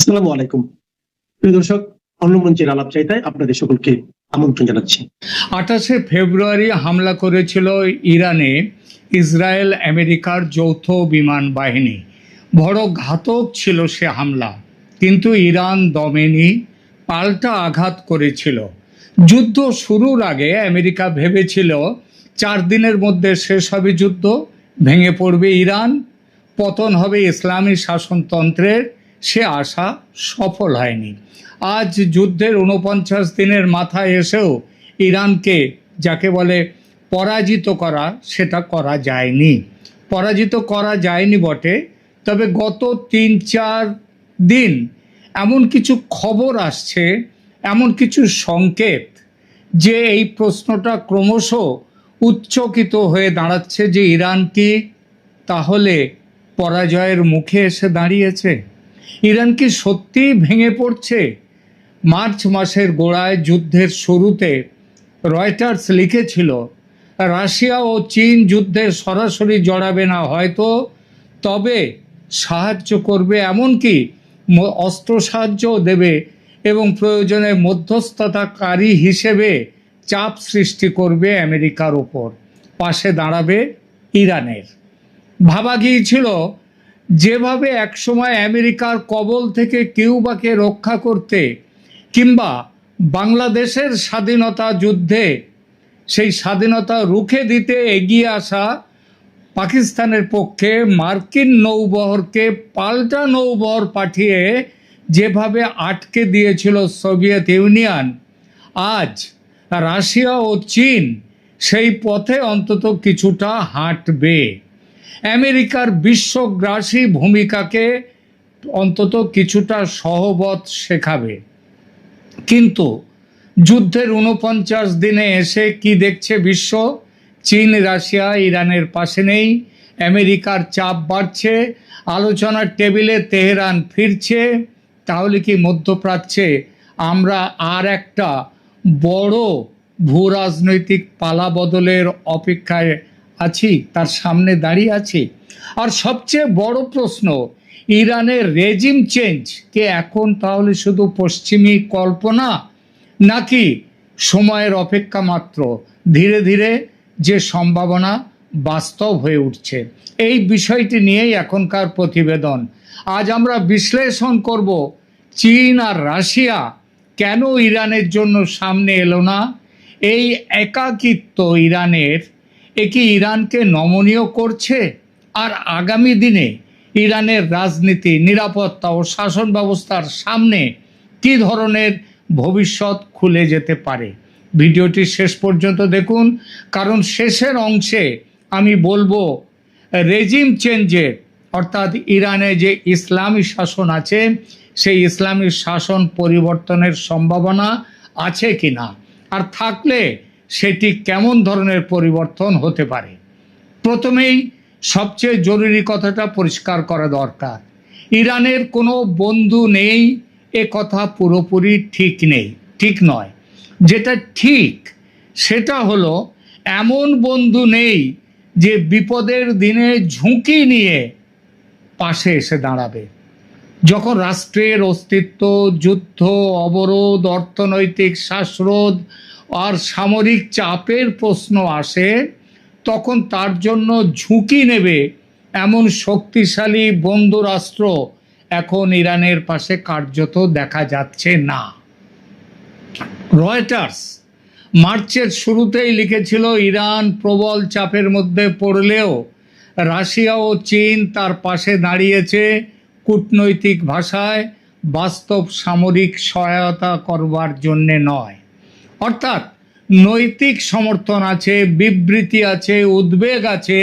আসসালামু আলাইকুম প্রিয় দর্শক, অন্য মঞ্চের আলাপ চাইতায় আপনাদের সকলকে আমন্ত্রণ জানাচ্ছি। 28শে ফেব্রুয়ারি হামলা করেছিল ইরানে ইসরায়েল আমেরিকার যৌথ বিমান বাহিনী। বড় ঘাতক ছিল সে হামলা, কিন্তু ইরান দমেনি, পাল্টা আঘাত করেছিল। যুদ্ধ শুরুর আগে আমেরিকা ভেবেছিল 4 দিনের মধ্যে শেষ হবে যুদ্ধ, ভেঙে পড়বে ইরান, পতন হবে ইসলামী শাসনতন্ত্রের। সে আশা সফল হয়নি। আজ যুদ্ধের 49 দিনের মাথায় এসেও ইরানকে যাকে বলে পরাজিত করা, সেটা করা যায়নি। পরাজিত করা যায়নি বটে, তবে গত 3-4 দিন এমন কিছু খবর আসছে, এমন কিছু সংকেত, যে এই প্রশ্নটা ক্রমশ উচ্চকিত হয়ে দাঁড়াচ্ছে যে ইরান কি তাহলে পরাজয়ের মুখে এসে দাঁড়িয়েছে? ইরান কি সত্যিই ভেঙে পড়ছে? মার্চ মাসের গোড়ায় যুদ্ধের শুরুতে রয়টার্স লিখেছিল, রাশিয়া ও চীন যুদ্ধে সরাসরি জড়াবে না হয়তো, তবে সাহায্য করবে, এমনকি অস্ত্র সাহায্যও দেবে এবং প্রয়োজনে মধ্যস্থতাকারী হিসেবে চাপ সৃষ্টি করবে আমেরিকার ওপর, পাশে দাঁড়াবে ইরানের। ভাবা গিয়েছিল যেভাবে একসময় আমেরিকার কবল থেকে কিউবাকে রক্ষা করতে কিংবা বাংলাদেশের স্বাধীনতা যুদ্ধে সেই স্বাধীনতা রুখে দিতে এগিয়ে আসা পাকিস্তানের পক্ষে মার্কিন নৌবহরকে পাল্টা নৌবহর পাঠিয়ে যেভাবে আটকে দিয়েছিল সোভিয়েত ইউনিয়ন, আজ রাশিয়া ও চীন সেই পথে অন্তত কিছুটা হাঁটবে। আমেরিকার বিশ্বগ্রাসী ভূমিকাকে অন্তত কিছুটা সহবত শেখাবে। কিন্তু যুদ্ধের 49 দিনে এসে কি দেখছে বিশ্ব? চীন, রাশিয়া ইরানের পাশে নেই, আমেরিকার চাপ বাড়ছে, আলোচনার টেবিলে তেহরান ফিরছে। তাহলে কি মধ্যপ্রাচ্যে আমরা আর একটা বড় ভূ রাজনৈতিক পালা বদলের অপেক্ষায় আছি, তার সামনে দাঁড়িয়ে আছি? আর সবচেয়ে বড় প্রশ্ন, ইরানের রেজিম চেঞ্জ কে এখন তাহলে শুধু পশ্চিমী কল্পনা, নাকি সময়ের অপেক্ষা মাত্র? ধীরে ধীরে যে সম্ভাবনা বাস্তব হয়ে উঠছে, এই বিষয়টি নিয়েই এখনকার প্রতিবেদন। আজ আমরা বিশ্লেষণ করব চীন আর রাশিয়া কেন ইরানের জন্য সামনে এলো না। এই একাকিত্ব ইরানের কি ইরানকে নমনীয় করছে? আর আগামী দিনে ইরানের রাজনীতি, নিরাপত্তা ও শাসন ব্যবস্থার সামনে কী ধরনের ভবিষ্যৎ খুলে যেতে পারে? ভিডিওটি শেষ পর্যন্ত দেখুন, কারণ শেষের অংশে আমি বলবো রেজিম চেঞ্জের, অর্থাৎ ইরানে যে ইসলামী শাসন আছে সেই ইসলামী শাসন পরিবর্তনের সম্ভাবনা আছে কিনা, আর থাকলে সেটি কেমন ধরনের পরিবর্তন হতে পারে। প্রথমেই সবচেয়ে জরুরি কথাটা পরিষ্কার করা দরকার, ইরানের কোনো বন্ধু নেই এ কথা পুরোপুরি ঠিক নয়। যেটা ঠিক সেটা হলো এমন বন্ধু নেই যে বিপদের দিনে ঝুঁকি নিয়ে পাশে এসে দাঁড়াবে। যখন রাষ্ট্রের অস্তিত্ব, যুদ্ধ, অবরোধ, অর্থনৈতিক শ্বাসরোধ আর সামরিক চাপের প্রশ্ন আসে, তখন তার জন্য ঝুঁকি নেবে এমন শক্তিশালী বন্ধু রাষ্ট্র এখন ইরানের পাশে কার্যত দেখা যাচ্ছে না। রয়টার্স মার্চের শুরুতেই লিখেছিল, ইরান প্রবল চাপের মধ্যে পড়লেও রাশিয়া ও চীন তার পাশে দাঁড়িয়েছে, কূটনৈতিক ভাষায় বাস্তব সামরিক সহায়তা করবার জন্যে নয়। অর্থাৎ নৈতিক সমর্থন আছে, বিবৃতি আছে, উদ্বেগ আছে,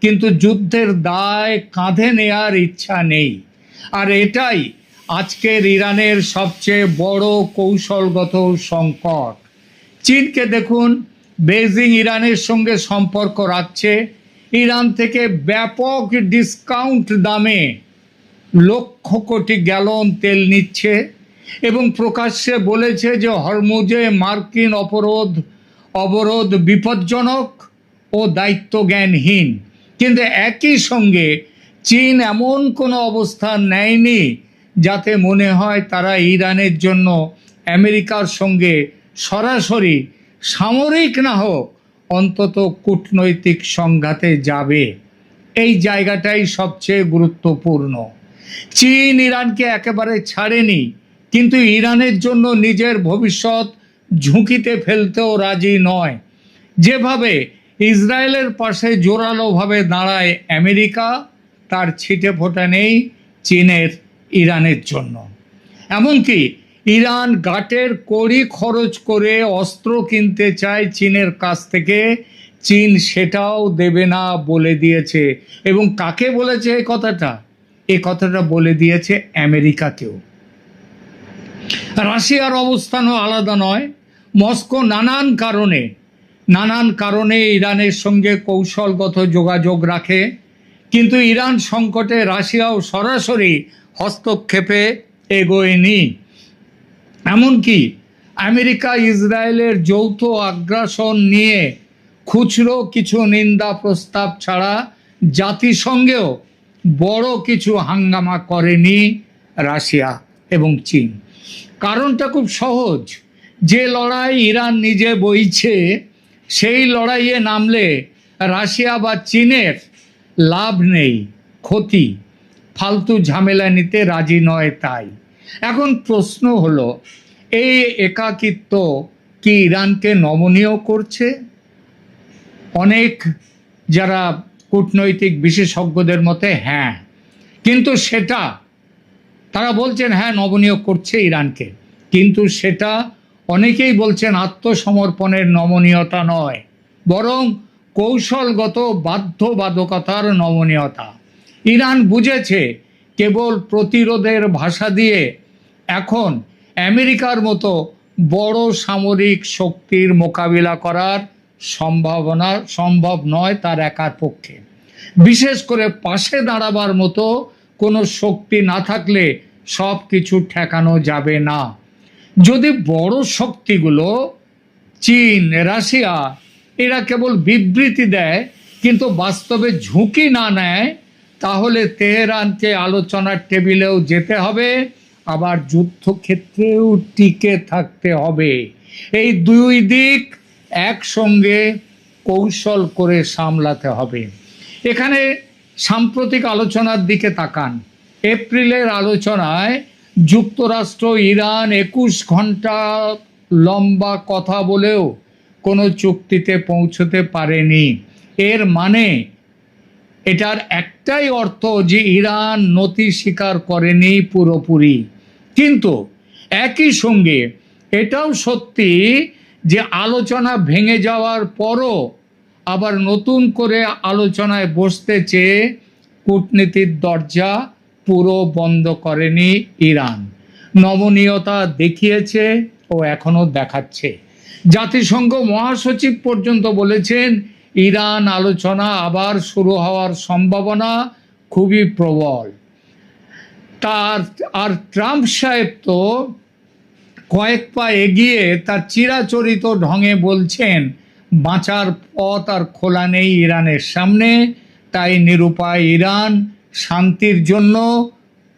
কিন্তু যুদ্ধের দায় কাঁধে নেয়ার ইচ্ছা নেই। আর এটাই আজকের ইরানের সবচেয়ে বড় কৌশলগত সংকট। চীনকে দেখুন, বেইজিং ইরানের সঙ্গে সম্পর্ক রাখছে, ইরান থেকে ব্যাপক ডিসকাউন্ট দামে লক্ষ কোটি গ্যালন তেল নিচ্ছে এবং প্রকাশ্যে বলেছে যে হরমুজে মার্কিন অবরোধ বিপজ্জনক ও দায়িত্বজ্ঞানহীন। কিন্তু একই সঙ্গে চীন এমন কোনো অবস্থান নেয়নি যাতে মনে হয় তারা ইরানের জন্য আমেরিকার সঙ্গে সরাসরি সামরিক না হোক অন্তত কূটনৈতিক সংঘাতে যাবে। এই জায়গাটাই সবচেয়ে গুরুত্বপূর্ণ। চীন ইরানকে একেবারে ছাড়েনি, কিন্তু ইরানের জন্য নিজের ভবিষ্যৎ ঝুঁকিতে ফেলতেও রাজি নয়। যেভাবে ইসরায়েলের পাশে জোরালোভাবে দাঁড়ায় আমেরিকা, তার ছিটে ফোঁটা নেই চীনের ইরানের জন্য। এমনকি ইরান গাটের কড়ি খরচ করে অস্ত্র কিনতে চায় চীনের কাছ থেকে, চীন সেটাও দেবে না বলে দিয়েছে। এবং কাকে বলেছে এই কথাটা বলে দিয়েছে আমেরিকাকেও। রাশিয়ার অবস্থানও আলাদা নয়। মস্কো নানান কারণে ইরানের সঙ্গে কৌশলগত যোগাযোগ রাখে, কিন্তু ইরান সংকটে রাশিয়াও সরাসরি হস্তক্ষেপে এগোয়নি। এমনকি আমেরিকা ইসরায়েলের যৌথ আগ্রাসন নিয়ে খুচরো কিছু নিন্দা প্রস্তাব ছাড়া জাতিসংঘেও বড় কিছু হাঙ্গামা করেনি রাশিয়া এবং চীন। কারণটা খুব সহজ, যে লড়াই ইরান নিজে বইছে সেই লড়াইয়ে নামলে রাশিয়া বা চীনের লাভ নেই, ক্ষতি, ফালতু ঝামেলা নিতে রাজি নয়। তাই এখন প্রশ্ন হলো, এই একাকিত্ব কি ইরানকে নমনীয় করছে? অনেক যারা কূটনৈতিক বিশেষজ্ঞদের মতে হ্যাঁ, কিন্তু সেটা তারা বলছেন হ্যাঁ নমনীয় করছে ইরানকে, কিন্তু সেটা অনেকেই বলছেন আত্মসমর্পণের নমনীয়তা নয়, বরং কৌশলগত বাধ্যবাধকতার নমনীয়তা। ইরান বুঝেছে কেবল প্রতিরোধের ভাষা দিয়ে এখন আমেরিকার মতো বড় সামরিক শক্তির মোকাবিলা করার সম্ভব নয় তার একার পক্ষে। বিশেষ করে পাশে দাঁড়াবার মতো কোনো শক্তি না থাকলে সব কিছু ঠেকানো যাবে না। যদি বড় শক্তিগুলো চীন, রাশিয়া এরা কেবল বিবৃতি দেয় কিন্তু বাস্তবে ঝুঁকি না নেয়, তাহলে তেহরানকে আলোচনার টেবিলেও যেতে হবে, আবার যুদ্ধক্ষেত্রেও টিকে থাকতে হবে। এই দুই দিক একসঙ্গে কৌশল করে সামলাতে হবে। এখানে সাম্প্রতিক আলোচনার দিকে তাকান। এপ্রিলের আলোচনায় যুক্তরাষ্ট্র ইরান 21 ঘন্টা লম্বা কথা বলেও কোনো চুক্তিতে পৌঁছতে পারেনি। এর মানে এটার একটাই অর্থ যে ইরান নতি স্বীকার করেনি পুরোপুরি। কিন্তু একই সঙ্গে এটাও সত্যি যে আলোচনা ভেঙে যাওয়ার পরও আবার নতুন করে আলোচনায় বসতে চেয়ে কূটনীতির দরজা পুরো বন্ধ করেনি ইরান। নমনীয়তা দেখিয়েছে ও এখনো দেখাচ্ছে। জাতিসংঘ মহাসচিব পর্যন্ত বলেছেন ইরান আলোচনা আবার শুরু হওয়ার সম্ভাবনা খুবই প্রবল। আর ট্রাম্প সাহেব তো কয়েক পা এগিয়ে তার চিরাচরিত ঢঙে বলছেন বাঁচার পথ আর খোলা নেই ইরানের সামনে, তাই নিরুপায় ইরান শান্তির জন্য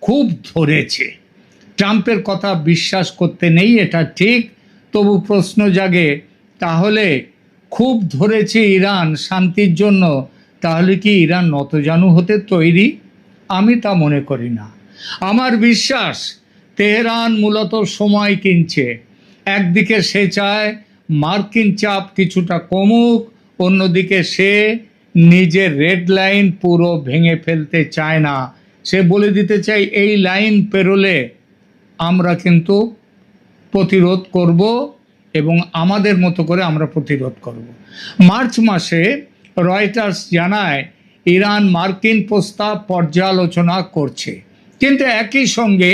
খুব ধরেছে। ট্রাম্পের কথা বিশ্বাস করতে নেই, এটা ঠিক, তবু প্রশ্ন জাগে, তাহলে খুব ধরেছে ইরান শান্তির জন্য, তাহলে কি ইরান নতজানু হতে তৈরি? আমি তা মনে করি না। আমার বিশ্বাস তেহরান মূলত সময় কিনছে। একদিকে সে চায় মার্কিন চাপ কিছুটা কমুক, অন্যদিকে সে নিজের রেড লাইন পুরো ভেঙে ফেলতে চায় না। সে বলে দিতে চায় এই লাইন পেরোলে আমরা কিন্তু প্রতিরোধ করব এবং আমাদের মতো করে আমরা প্রতিরোধ করব। মার্চ মাসে রয়টার্স জানায় ইরান মার্কিন প্রস্তাব পর্যালোচনা করছে, কিন্তু একই সঙ্গে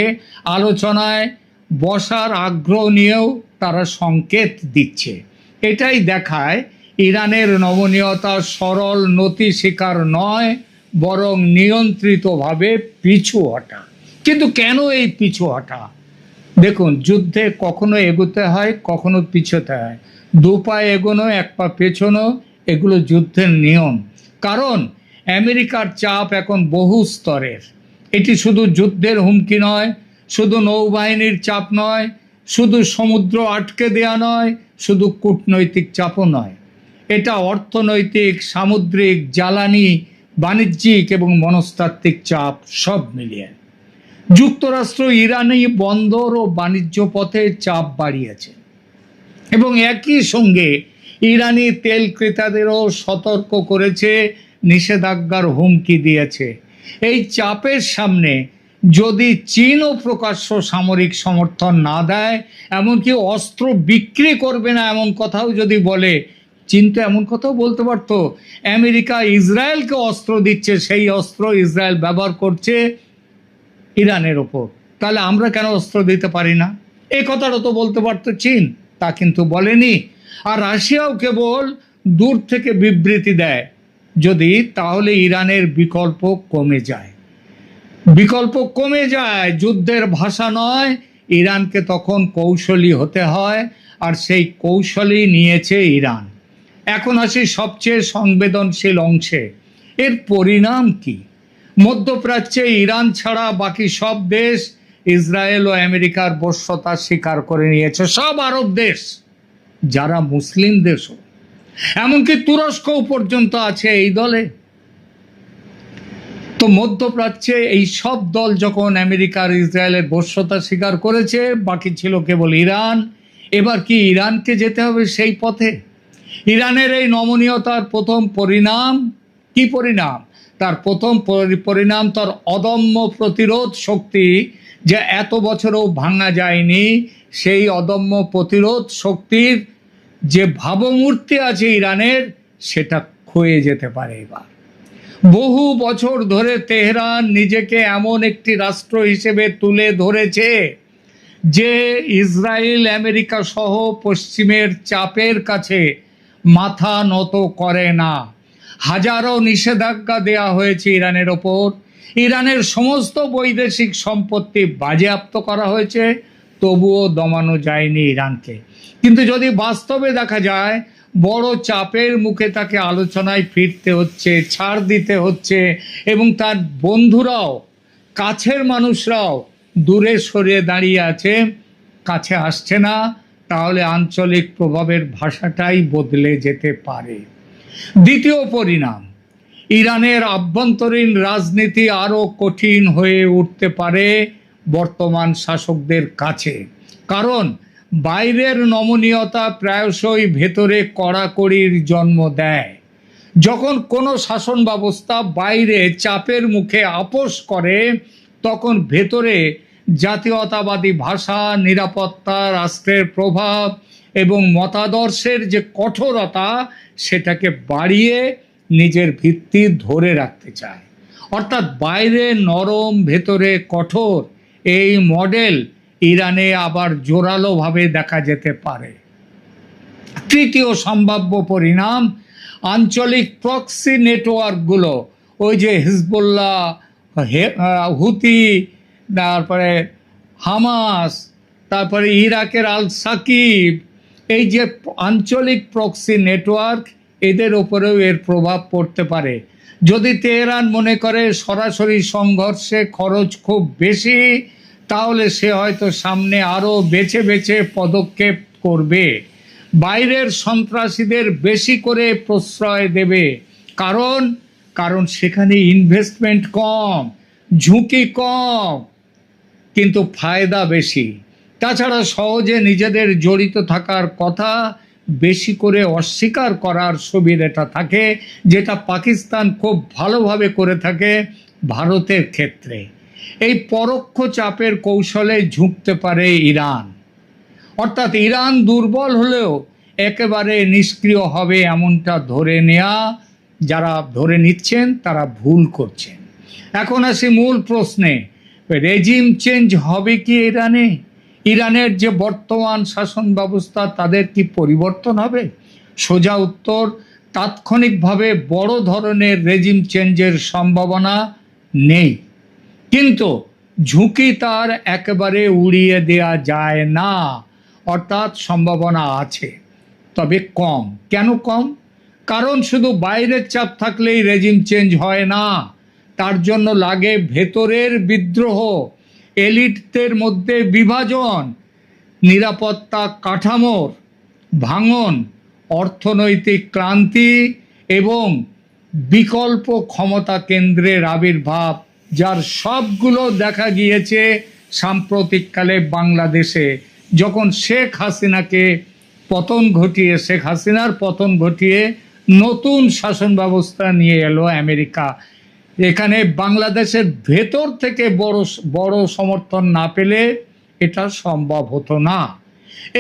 আলোচনায় বসার আগ্রহ নিয়েও তারা সংকেত দিচ্ছে। এটাই দেখায় ইরানের নমনীয়তা সরল নতি স্বীকার নয়, বরং নিয়ন্ত্রিতভাবে পিছু হটা। কিন্তু কেন এই পিছু হটা? দেখুন, যুদ্ধে কখনো এগোতে হয়, কখনো পিছোতে হয়। দু পা এগোনো, এক পা পেছনো, এগুলো যুদ্ধের নিয়ম। কারণ আমেরিকার চাপ এখন বহু স্তরের। এটি শুধু যুদ্ধের হুমকি নয়, শুধু নৌবাহিনীর চাপ নয়, শুধু সমুদ্র আটকে দেয়া নয়, শুধু কূটনৈতিক চাপও নয়, এটা অর্থনৈতিক, সামুদ্রিক, জ্বালানি, বাণিজ্যিক এবং মনস্তাত্ত্বিক চাপ সব মিলিয়ে। যুক্তরাষ্ট্র ইরানি বন্দর ও বাণিজ্য পথে চাপ বাড়িয়েছে এবং একই সঙ্গে ইরানি তেল ক্রেতাদেরও সতর্ক করেছে, নিষেধাজ্ঞার হুমকি দিয়েছে। এই চাপের সামনে যদি চীনও প্রকাশ্য সামরিক সমর্থন না দেয়, এমনকি অস্ত্র বিক্রি করবে না এমন কথাও যদি বলে, চীন তো এমন কথাও বলতে পারতো আমেরিকা ইসরায়েলকে অস্ত্র দিচ্ছে, সেই অস্ত্র ইসরায়েল ব্যবহার করছে ইরানের ওপর, তাহলে আমরা কেন অস্ত্র দিতে পারি না, এই কথাটা তো বলতে পারতো চীন। তা কিন্তু বলেনি। আর রাশিয়াও কেবল দূর থেকে বিবৃতি দেয় যদি, তাহলে ইরানের বিকল্প কমে যায়। বিকল্প কমে যায়, যুদ্ধের ভাষা নয়, ইরানকে তখন কৌশলী হতে হয়, আর সেই কৌশলই নিয়েছে ইরান। এখন আসি সবচেয়ে সংবেদনশীল অংশে। এর পরিণাম কি? মধ্যপ্রাচ্যে ইরান ছাড়া বাকি সব দেশ ইসরায়েল ও আমেরিকার বশ্যতা স্বীকার করে নিয়েছে, সব আরব দেশ যারা মুসলিম দেশও, এমনকি তুরস্কও পর্যন্ত আছে এই দলে। তো মধ্যপ্রাচ্যে এই সব দল যখন আমেরিকার ইসরায়েলের বশ্যতা স্বীকার করেছে, বাকি ছিল কেবল ইরান। এবার কি ইরানকে যেতে হবে সেই পথে? ইরানের এই নমনীয়তার প্রথম পরিণাম কি? তার প্রথম পরিণাম তার অদম্য প্রতিরোধ শক্তি, যে এত বছরও ভাঙা যায়নি। সেই অদম্য প্রতিরোধ শক্তির যে ভাবমূর্তি আছে ইরানের, সেটা ক্ষয়ে যেতে পারে এবার। বহু বছর ধরে তেহরান নিজেকে এমন একটি রাষ্ট্র হিসেবে তুলে ধরেছে যে ইসরায়েল, আমেরিকা সহ পশ্চিমের চাপের কাছে মাথা নত করে না। হাজারো নিষেধাজ্ঞা দেয়া হয়েছে ইরানের ওপর, ইরানের সমস্ত বৈদেশিক সম্পত্তি বাজেয়াপ্ত করা হয়েছে, তবুও দমানো যায়নি ইরানকে। কিন্তু যদি বাস্তবে দেখা যায়, বড় চাপের মুখে তাকে আলোচনায় ফিরতে হচ্ছে, ছাড় দিতে হচ্ছে, এবং তার বন্ধুরাও, কাছের মানুষরাও দূরে সরিয়ে দাঁড়িয়ে আছে, কাছে আসছে না, তাহলে আঞ্চলিক প্রভাবের ভাষাটাই বদলে যেতে পারে। দ্বিতীয় পরিণাম, ইরানের আভ্যন্তরীণ রাজনীতি আরো কঠিন হয়ে উঠতে পারে বর্তমান শাসকদের কাছে। কারণ বাইরের নমনীয়তা প্রায়শই ভেতরে কড়াকড়ির জন্ম দেয়। যখন কোনো শাসন ব্যবস্থা বাইরে চাপের মুখে আপোস করে, তখন ভেতরে জাতীয়তাবাদী ভাষা, নিরাপত্তা, রাষ্ট্রের প্রভাব এবং মতাদর্শের যে কঠোরতা, সেটাকে বাড়িয়ে নিজের ভিত্তি ধরে রাখতে চায়। অর্থাৎ বাইরে নরম, ভেতরে কঠোর, এই মডেল ইরানে আবার জোরালোভাবে দেখা যেতে পারে। তৃতীয় সম্ভাব্য পরিণাম, আঞ্চলিক প্রক্সি নেটওয়ার্কগুলো, ওই যে হিজবুল্লাহ, হুতি, তারপরে হামাস, তারপরে ইরাকের আল সাকিব, এই যে আঞ্চলিক প্রক্সি নেটওয়ার্ক, এদের ওপরেও এর প্রভাব পড়তে পারে। যদি তেহরান মনে করে সরাসরি সংঘর্ষে খরচ খুব বেশি, তাহলে সে হয়তো সামনে আরও বেছে বেছে পদক্ষেপ করবে, বাইরের সন্ত্রাসীদের বেশি করে প্রশ্রয় দেবে। কারণ সেখানে ইনভেস্টমেন্ট কম, ঝুঁকি কম, কিন্তু ফায়দা বেশি। তাছাড়া সহজে নিজেদের জড়িত থাকার কথা বেশি করে অস্বীকার করার সুবিধাটা থাকে, যেটা পাকিস্তান খুব ভালোভাবে করে থাকে ভারতের ক্ষেত্রে। এই পরোক্ষ চাপের কৌশলে ঝুঁকতে পারে ইরান। অর্থাৎ ইরান দুর্বল হলেও একেবারে নিষ্ক্রিয় হবে এমনটা ধরে নেওয়া, যারা ধরে নিচ্ছেন তারা ভুল করছেন। এখন আসি মূল প্রশ্নে, রেজিম চেঞ্জ হবে কি ইরানে? ইরানের যে বর্তমান শাসন ব্যবস্থা, তাদের কি পরিবর্তন হবে? সোজা উত্তর, তাৎক্ষণিকভাবে বড় ধরনের রেজিম চেঞ্জের সম্ভাবনা নেই, কিন্তু ঝুঁকি তার একেবারে উড়িয়ে দেয়া যায় না। অর্থাৎ সম্ভাবনা আছে, তবে কম। কেন কম? কারণ শুধু বাইরের চাপ থাকলেই রেজিম চেঞ্জ হয় না, তার জন্য লাগে ভেতরের বিদ্রোহ। এলিটদের মধ্যে বিভাজন, নিরাপত্তা কাঠামোর ভাঙন, অর্থনৈতিক ক্রান্তি এবং বিকল্প ক্ষমতা কেন্দ্রের আবির্ভাব, যার সবগুলো দেখা গিয়েছে সাম্প্রতিককালে বাংলাদেশে, যখন শেখ হাসিনার পতন ঘটিয়ে নতুন শাসন ব্যবস্থা নিয়ে এলো আমেরিকা। এখানে বাংলাদেশের ভেতর থেকে বড় সমর্থন না পেলে এটা সম্ভব হতো না।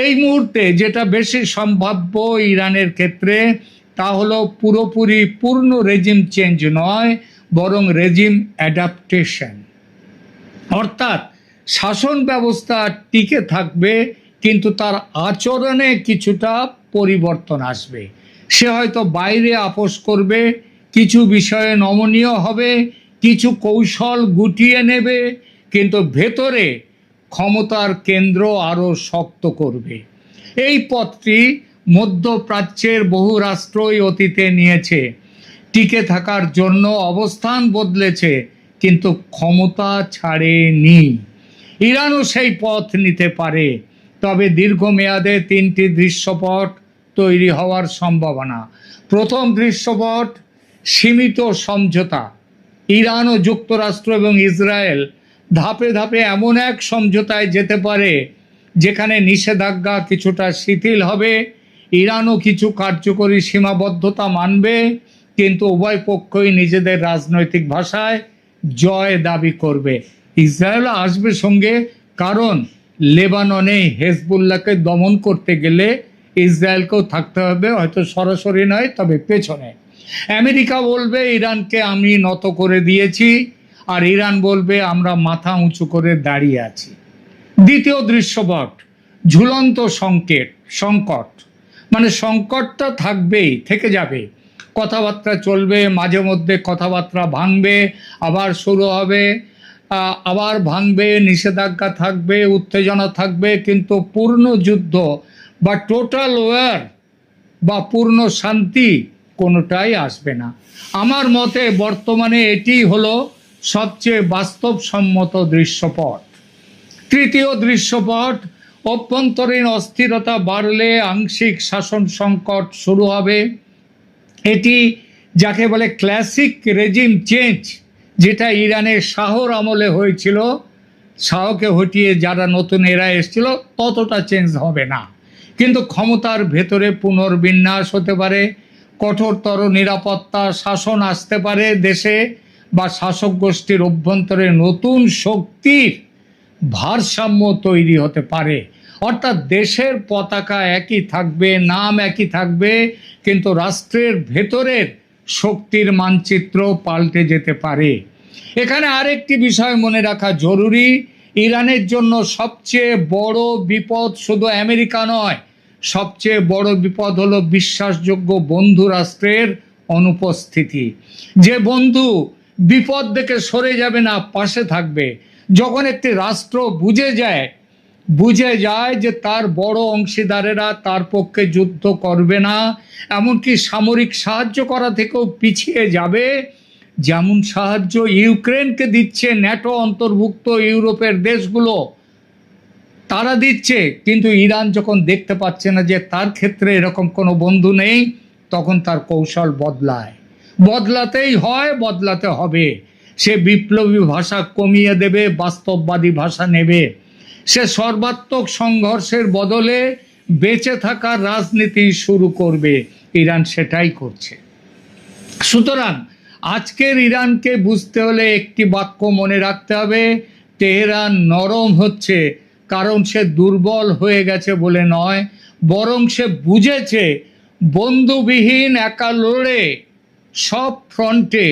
এই মুহূর্তে যেটা বেশি সম্ভাব্য ইরানের ক্ষেত্রে তা হলো পূর্ণ রেজিম চেঞ্জ নয়, বরং রেজিম অ্যাডাপ্টেশন। অর্থাৎ শাসন ব্যবস্থা টিকে থাকবে, কিন্তু তার আচরণে কিছুটা পরিবর্তন আসবে। সে হয়তো বাইরে আপোস করবে, কিছু বিষয়ে নমনীয় হবে, কিছু কৌশল গুটিয়ে নেবে, কিন্তু ভেতরে ক্ষমতার কেন্দ্র আরও শক্ত করবে। এই পথটি মধ্যপ্রাচ্যের বহু রাষ্ট্রই অতীতে নিয়েছে। টিকে থাকার জন্য অবস্থান বদলেছে, কিন্তু ক্ষমতা ছাড়েনি। ইরানও সেই পথ নিতে পারে, তবে দীর্ঘমেয়াদে তিনটি দৃশ্যপট তৈরি হওয়ার সম্ভাবনা। প্রথম দৃশ্যপট সীমিত সমঝোতা। ইরান ও যুক্তরাষ্ট্র এবং ইসরায়েল ধাপে ধাপে এমন এক সমঝোতায় যেতে পারে যেখানে নিষেধাজ্ঞা কিছুটা শিথিল হবে, ইরানও কিছু কার্যকরী সীমাবদ্ধতা মানবে, কিন্তু উভয় পক্ষই নিজেদের রাজনৈতিক ভাষায় জয় দাবি করবে। ইসরায়েল আসবে সঙ্গে, কারণ লেবাননে হেজবুল্লাহকে দমন করতে গেলে ইসরায়েলকেও থাকতে হবে, হয়তো সরাসরি নয় তবে পেছনে। আমেরিকা বলবে ইরানকে আমি নত করে দিয়েছি, আর ইরান বলবে আমরা মাথা উঁচু করে দাঁড়িয়ে আছি। দ্বিতীয় দৃশ্যপট ঝুলন্ত সংকট, মানে সংকটটা থাকবেই, থেকে যাবে। কথাবার্তা চলবে, মাঝে মধ্যে কথাবার্তা ভাঙবে, আবার শুরু হবে, আবার ভাঙবে, নিষেধাজ্ঞা থাকবে, উত্তেজনা থাকবে, কিন্তু পূর্ণ যুদ্ধ বা টোটাল ওয়ার বা পূর্ণ শান্তি কোনোটাই আসবে না। আমার মতে বর্তমানে এটি হলো সবচেয়ে বাস্তবসম্মত দৃশ্যপট। তৃতীয় দৃশ্যপট অভ্যন্তরীণ অস্থিরতা বাড়লে আংশিক শাসন সংকট শুরু হবে। এটি যাকে বলে ক্লাসিক রেজিম চেঞ্জ, যেটা ইরানের শাহর আমলে হয়েছিল। শাহকে হটিয়ে যারা নতুন এরা এসেছিল ততটা চেঞ্জ হবে না, কিন্তু ক্ষমতার ভেতরে পুনর্বিন্যাস হতে পারে, কঠোরতর নিরাপত্তা শাসন আসতে পারে দেশে, বা শাসক গোষ্ঠীর অভ্যন্তরে নতুন শক্তির ভারসাম্য তৈরি হতে পারে। অর্থাৎ দেশের পতাকা একই থাকবে, নাম একই থাকবে, কিন্তু রাষ্ট্রের ভেতরের শক্তির মানচিত্র পাল্টে যেতে পারে। এখানে আরেকটি বিষয় মনে রাখা জরুরি, ইরানের জন্য সবচেয়ে বড় বিপদ শুধু আমেরিকা নয়, সবচেয়ে বড় বিপদ হলো বিশ্বাসযোগ্য বন্ধু রাষ্ট্রের অনুপস্থিতি। যে বন্ধু বিপদ দেখে সরে যাবে না, পাশে থাকবে। যখন একটি রাষ্ট্র বুঝে যায় যে তার বড় অংশীদারেরা তার পক্ষে যুদ্ধ করবে না, এমনকি সামরিক সাহায্য করা থেকেও পিছিয়ে যাবে, যেমন সাহায্য ইউক্রেনকে দিচ্ছে ন্যাটো অন্তর্ভুক্ত ইউরোপের দেশগুলো, তারা দিচ্ছে, কিন্তু ইরান যখন দেখতে পাচ্ছে না যে তার ক্ষেত্রে এরকম কোনো বন্ধু নেই, তখন তার কৌশল বদলাতেই হয়, বদলাতে হবে। সে বিপ্লবী ভাষা কমিয়ে দেবে, বাস্তববাদী ভাষা নেবে। সে সর্বাত্মক সংঘর্ষের বদলে বেঁচে থাকার রাজনীতি শুরু করবে। ইরান সেটাই করছে। সুতরাং আজকের ইরানকে বুঝতে হলে একটি বাক্য মনে রাখতে হবে, তেহরান নরম হচ্ছে কারণ সে দুর্বল হয়ে গেছে বলে নয়, বরং সে বুঝেছে বন্ধুবিহীন একা লড়ে সব ফ্রন্টে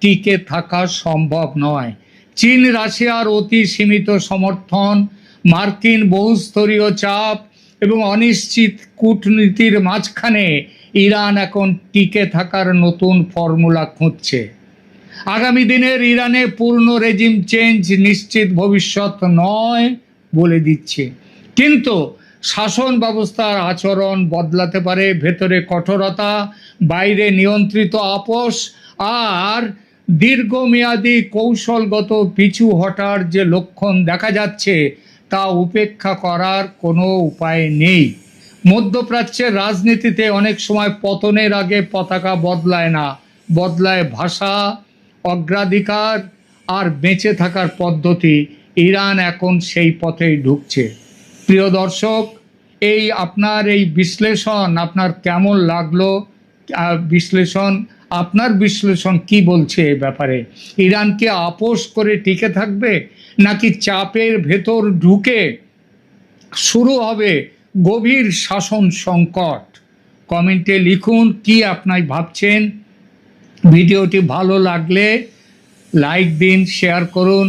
টিকে থাকা সম্ভব নয়। চীন রাশিয়ার অতি সীমিত সমর্থন, মার্কিন বহুস্তরীয় চাপ এবং অনিশ্চিত কূটনীতির মাঝখানে ইরান এখন টিকে থাকার নতুন ফর্মুলা খুঁজছে। আগামী দিনের ইরানে পূর্ণ রেজিম চেঞ্জ নিশ্চিত ভবিষ্যৎ নয় বলে দিচ্ছে, কিন্তু শাসন ব্যবস্থার আচরণ বদলাতে পারে। ভেতরে কঠোরতা, বাইরে নিয়ন্ত্রিত আপোষ, আর দীর্ঘমেয়াদী কৌশলগত পিছু হটার যে লক্ষণ দেখা যাচ্ছে তা উপেক্ষা করার কোনো উপায় নেই। মধ্যপ্রাচ্যের রাজনীতিতে অনেক সময় পতনের আগে পতাকা বদলায় না, বদলায় ভাষা, অগ্রাধিকার আর বেঁচে থাকার পদ্ধতি। ইরান এখন সেই পথেই ঢুকছে। প্রিয় দর্শক, আপনার এই বিশ্লেষণ আপনার কেমন লাগলো? আপনার বিশ্লেষণ কি বলছে এ ব্যাপারে? ইরান কি আপোষ করে টিকে থাকবে, নাকি চাপের ভেতর ঢুকে শুরু হবে গভীর শাসন সংকট? কমেন্টে লিখুন কি আপনি ভাবছেন। ভিডিওটি ভালো লাগলে লাইক দিন, শেয়ার করুন।